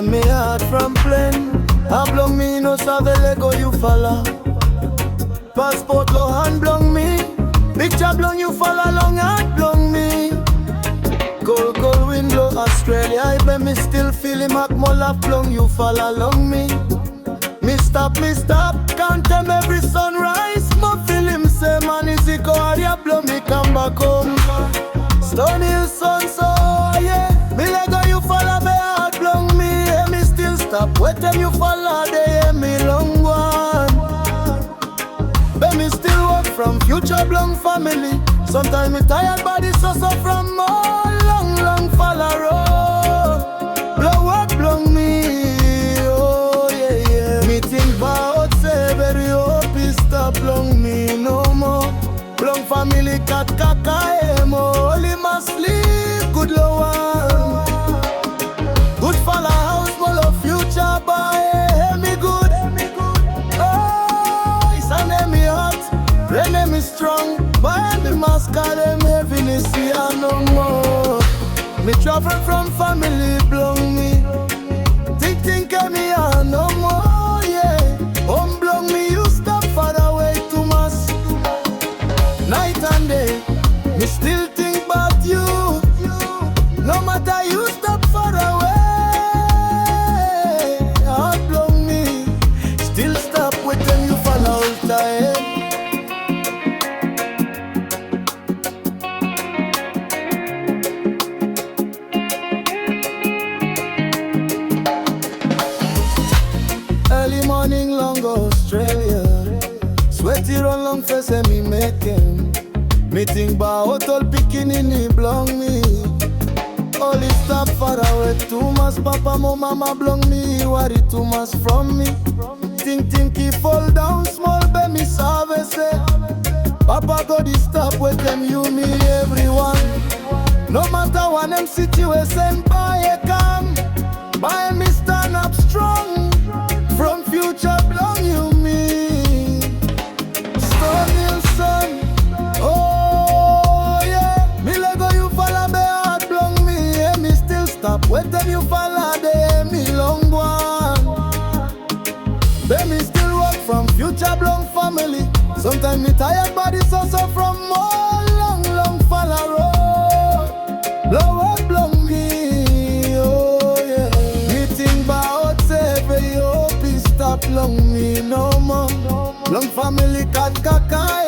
and me heart from plane. I blong me no save Lego you follow. Passport low hand blong me. Picture blong you follow long heart blong me. Cold cold wind blow Australia. I bet me still feel him at Mola blong you follow along me. Me stop, can't tell me every sunrise. Ma feel him say man is he go hard ya blow me come back home. Stone Hill sun so yeah. Me Lego you follow me heart blong me. Yeah, me still stop, wait them you follow they hear me long one. But me still work from future blong family. Sometimes me tired body so from more long follow road. Blow work blong me, oh yeah. Me think about say very hope is stop blong me no more. Blong family cat kaka emo. Only must sleep good low one. Good follow house full of future boy. Hear me good. Oh, it's an enemy hot. Rain me strong. But me mask call them heaviness here no more. Me travel from family blong me. Think me here no more, yeah. Home blong me you stop far away too much. Night and day, me still think about you. No matter you stop far away. Heart blong me. Still stop with them you follow all time. Early morning long Australia. Sweaty run long face and me make him. Me think about all picking in he blong me. Only stop far away too much. Papa, mama blong me. Worry too much from me. Think he fall down small baby save say. Papa go this stop with them you me everyone. No matter what them situation buy come. Buy me stand up strong. From future blong you me. Stone Hill sun. Oh yeah. Me Lego you follow me heart blong me. Yeah, me still stop. Wait them you follow they me long one. They me still work from future blong family. Sometimes me tired body so from more long follow road. Lower blong me. Oh yeah. Me think about every hope is stop long me no more. Long family cat kaka